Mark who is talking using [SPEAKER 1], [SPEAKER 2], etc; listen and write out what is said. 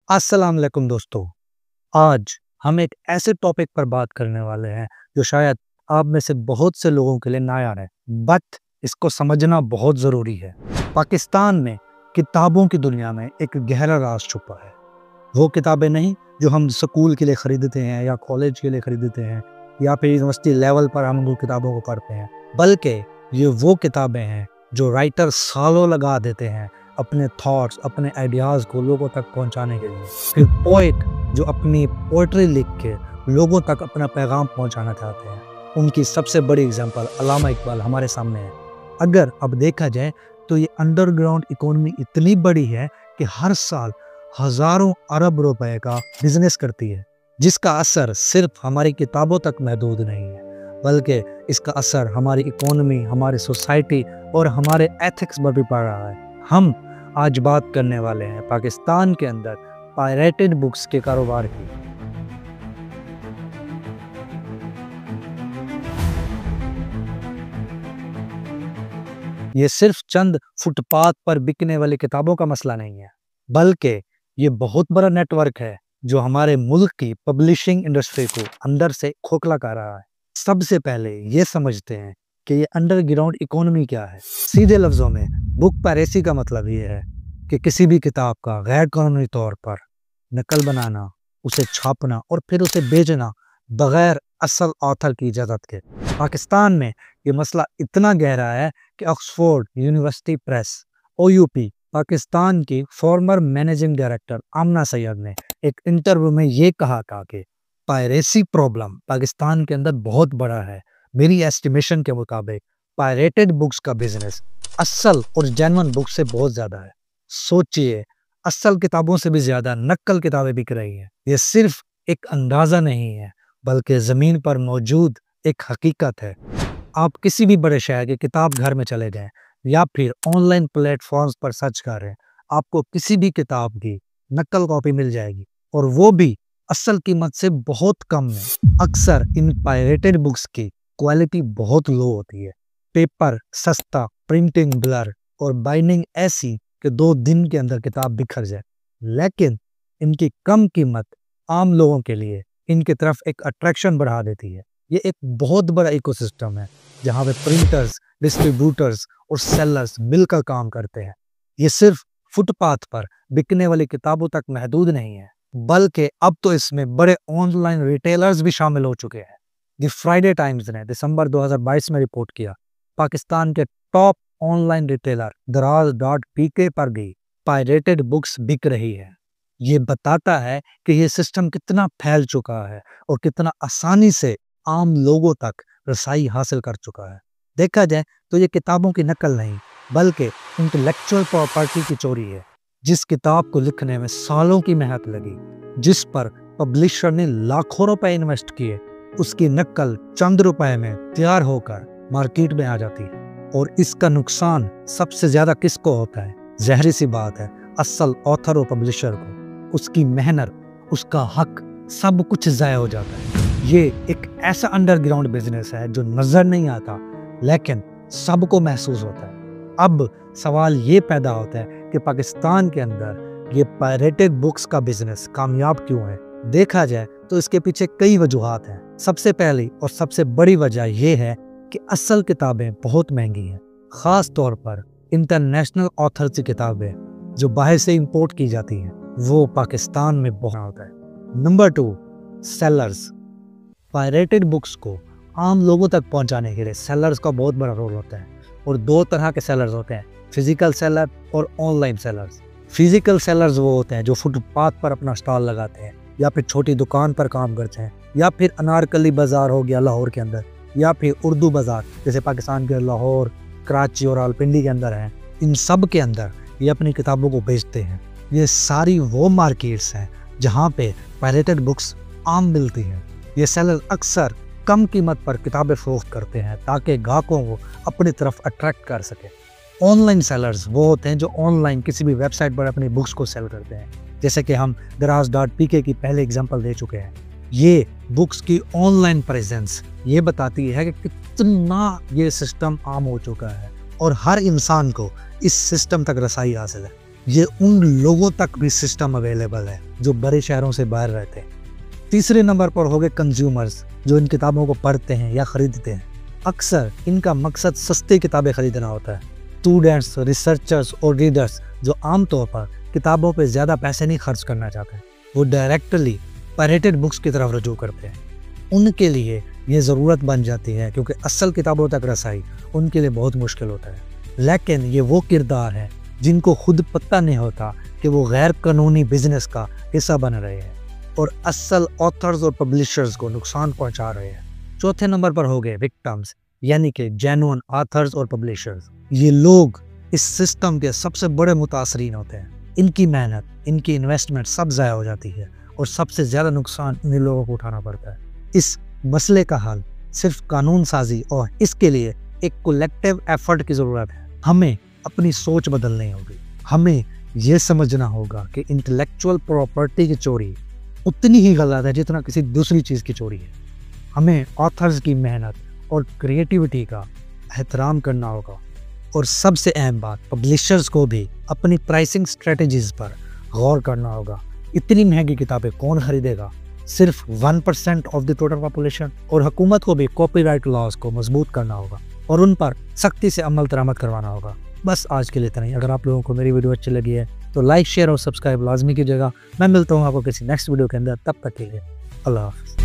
[SPEAKER 1] अस्सलाम वालेकुम दोस्तों। आज हम एक ऐसे टॉपिक पर बात करने वाले हैं जो शायद आप में से बहुत से लोगों के लिए नया है, बट इसको समझना बहुत ज़रूरी है। पाकिस्तान में किताबों की दुनिया में एक गहरा राज छुपा है। वो किताबें नहीं जो हम स्कूल के लिए ख़रीदते हैं या कॉलेज के लिए ख़रीदते हैं या फिर यूनिवर्सिटी लेवल पर हम उन किताबों को पढ़ते हैं, बल्कि ये वो किताबें हैं जो राइटर सालों लगा देते हैं अपने थॉट्स, अपने आइडियाज़ को लोगों तक पहुंचाने के लिए। फिर पोएट जो अपनी पोइट्री लिख के लोगों तक अपना पैगाम पहुंचाना चाहते हैं, उनकी सबसे बड़ी एग्जांपल अल्लामा इकबाल हमारे सामने है। अगर अब देखा जाए तो ये अंडरग्राउंड इकोनॉमी इतनी बड़ी है कि हर साल हज़ारों अरब रुपए का बिजनेस करती है, जिसका असर सिर्फ हमारी किताबों तक महदूद नहीं है, बल्कि इसका असर हमारी इकोनॉमी, हमारी सोसाइटी और हमारे एथिक्स पर भी पड़ रहा है। हम आज बात करने वाले हैं पाकिस्तान के अंदर पायरेटेड बुक्स के कारोबार की। ये सिर्फ चंद फुटपाथ पर बिकने वाली किताबों का मसला नहीं है, बल्कि ये बहुत बड़ा नेटवर्क है जो हमारे मुल्क की पब्लिशिंग इंडस्ट्री को अंदर से खोखला कर रहा है। सबसे पहले ये समझते हैं कि ये अंडरग्राउंड इकोनॉमी क्या है। सीधे लफ्ज़ों में बुक पायरेसी का मतलब ये है कि किसी भी किताब का गैर कानूनी तौर पर नकल बनाना, उसे छापना और फिर उसे बेचना बगैर असल ऑथर की इजाज़त के। पाकिस्तान में ये मसला इतना गहरा है कि Oxford university press OUP Pakistan की फॉर्मर मैनेजिंग डायरेक्टर आमना सैयद ने एक इंटरव्यू में ये कहा था कि पायरेसी प्रॉब्लम पाकिस्तान के अंदर बहुत बड़ा है। मेरी एस्टिमेशन के मुताबिक पायरेटेड बुक्स का बिजनेस असल और जेन्युइन बुक्स से बहुत ज़्यादा है। सोचिए, असल किताबों से भी ज़्यादा नक्कल किताबें बिक रही हैं। ये सिर्फ एक अंदाज़ा नहीं है, बल्कि ज़मीन पर मौजूद एक हकीकत है। आप किसी भी बड़े शहर के किताब घर में चले जाएं या फिर ऑनलाइन प्लेटफॉर्म्स पर सर्च करें, आपको किसी भी किताब की नकल कॉपी मिल जाएगी, और वो भी असल कीमत से बहुत कम में। अक्सर इन पायरेटेड बुक्स की क्वालिटी बहुत लो होती है। पेपर सस्ता, प्रिंटिंग ब्लर और बाइंडिंग ऐसी कि 2 दिन के अंदर किताब बिखर जाए। लेकिन इनकी कम कीमत आम लोगों के लिए इनकी तरफ एक अट्रैक्शन बढ़ा देती है। ये एक बहुत बड़ा इकोसिस्टम है जहाँ पे प्रिंटर्स, डिस्ट्रीब्यूटर्स और सेलर्स मिलकर काम करते हैं। ये सिर्फ फुटपाथ पर बिकने वाली किताबों तक महदूद नहीं है, बल्कि अब तो इसमें बड़े ऑनलाइन रिटेलर्स भी शामिल हो चुके हैं। द फ्राइडे टाइम्स ने दिसंबर 2022 में रिपोर्ट किया, पाकिस्तान के टॉप ऑनलाइन रिटेलर दराज.pk पर भी पायरेटेड बुक्स बिक रही है। ये बताता है कि ये सिस्टम कितना फैल चुका है और कितना आसानी से आम लोगों तक रसाई हासिल कर चुका है। देखा जाए तो ये किताबों की नकल नहीं, बल्कि इंटेलेक्चुअल प्रॉपर्टी की चोरी है। जिस किताब को लिखने में सालों की मेहनत लगी, जिस पर पब्लिशर ने लाखों रुपए इन्वेस्ट किए, उसकी नकल चंद रुपए में तैयार होकर मार्केट में आ जाती है। और इसका नुकसान सबसे ज्यादा किसको होता है? ज़ाहिर सी बात है, असल ऑथर और पब्लिशर को। उसकी मेहनत, उसका हक, सब कुछ ज़ाया हो जाता है। ये एक ऐसा अंडरग्राउंड बिजनेस है जो नजर नहीं आता, लेकिन सबको महसूस होता है। अब सवाल ये पैदा होता है कि पाकिस्तान के अंदर ये पायरेटेड बुक्स का बिजनेस कामयाब क्यों है? देखा जाए तो इसके पीछे कई वजूहात हैं। सबसे पहली और सबसे बड़ी वजह यह है कि असल किताबें बहुत महंगी हैं, ख़ास तौर पर इंटरनेशनल ऑथर्स की किताबें जो बाहर से इंपोर्ट की जाती हैं, वो पाकिस्तान में बहुत होता है। Number 2, sellers. पायरेटेड बुक्स को आम लोगों तक पहुंचाने के लिए सेलर्स का बहुत बड़ा रोल होता है, और 2 तरह के सेलर्स होते हैं, फिजिकल सेलर और ऑनलाइन सेलर्स। फिजिकल सेलर्स वो होते हैं जो फुटपाथ पर अपना स्टॉल लगाते हैं या फिर छोटी दुकान पर काम करते हैं, या फिर अनारकली बाज़ार हो गया लाहौर के अंदर, या फिर उर्दू बाज़ार जैसे पाकिस्तान के लाहौर, कराची और रावलपिंडी के अंदर हैं। इन सब के अंदर ये अपनी किताबों को बेचते हैं। ये सारी वो मार्केट्स हैं जहाँ पे पायरेटेड बुक्स आम मिलती हैं। ये सेलर अक्सर कम कीमत पर किताबें फरोख्त करते हैं ताकि ग्राहकों को अपनी तरफ अट्रैक्ट कर सके। ऑनलाइन सेलर्स वो होते हैं जो ऑनलाइन किसी भी वेबसाइट पर अपनी बुक्स को सेल करते हैं, जैसे कि हम दराज.pk की पहले एग्जांपल दे चुके हैं। ये बुक्स की ऑनलाइन प्रेजेंस ये बताती है कि कितना ये सिस्टम आम हो चुका है और हर इंसान को इस सिस्टम तक रसाई हासिल है। یہ ان لوگوں تک بھی سسٹم اویلیبل ہے جو بڑے شہروں سے باہر رہتے ہیں۔ تیسرے نمبر پر ہو گئے کنزیومرز، جو ان کتابوں کو پڑھتے ہیں یا خریدتے ہیں۔ اکثر ان کا مقصد سستی کتابیں خریدنا ہوتا ہے۔ اسٹوڈنٹس، ریسرچرز اور ریڈرز جو عام طور پر کتابوں پہ زیادہ پیسے نہیں خرچ کرنا چاہتے ہیں، وہ ڈائریکٹلی پیریٹڈ بکس کی طرف رجوع کرتے ہیں۔ ان کے لیے یہ ضرورت بن جاتی ہے کیونکہ اصل کتابوں تک رسائی ان کے لیے بہت مشکل ہوتا ہے۔ لیکن یہ وہ کردار ہیں جن کو خود پتہ نہیں ہوتا کہ وہ غیر قانونی بزنس کا حصہ بن رہے ہیں اور اصل آتھرز اور پبلشرز کو نقصان پہنچا رہے ہیں۔ چوتھے نمبر پر ہو گئے وکٹمز، یعنی کہ جینوئن آتھرز اور پبلشرز۔ یہ لوگ اس سسٹم کے سب سے بڑے متاثرین ہوتے ہیں۔ ان کی محنت، ان کی انویسٹمنٹ سب ضائع ہو جاتی ہے اور سب سے زیادہ نقصان انہیں لوگوں کو اٹھانا پڑتا ہے۔ اس مسئلے کا حل صرف قانون سازی اور اس کے لیے ایک کولیکٹیو ایفرٹ کی ضرورت ہے۔ ہمیں اپنی سوچ بدلنی ہوگی۔ ہمیں یہ سمجھنا ہوگا کہ انٹلیکچوئل پراپرٹی کی چوری اتنی ہی غلط ہے جتنا کسی دوسری چیز کی چوری ہے۔ ہمیں آتھرز کی محنت اور کریٹیوٹی کا احترام کرنا ہوگا، اور سب سے اہم بات، پبلشرز کو بھی اپنی پرائسنگ اسٹریٹجیز پر غور کرنا ہوگا۔ اتنی مہنگی کتابیں کون خریدے گا؟ صرف 1% آف دی ٹوٹل پاپولیشن۔ اور حکومت کو بھی کاپی رائٹ لاز کو مضبوط کرنا ہوگا اور ان پر سختی سے عمل درآمد کروانا ہوگا۔ بس آج کے لیے اتنا ہی۔ اگر آپ لوگوں کو میری ویڈیو اچھی لگی ہے تو لائک، شیئر اور سبسکرائب لازمی کیجیے گا۔ میں ملتا ہوں آپ کو کسی نیکسٹ ویڈیو کے اندر، تب تک کے لیے اللہ حافظ۔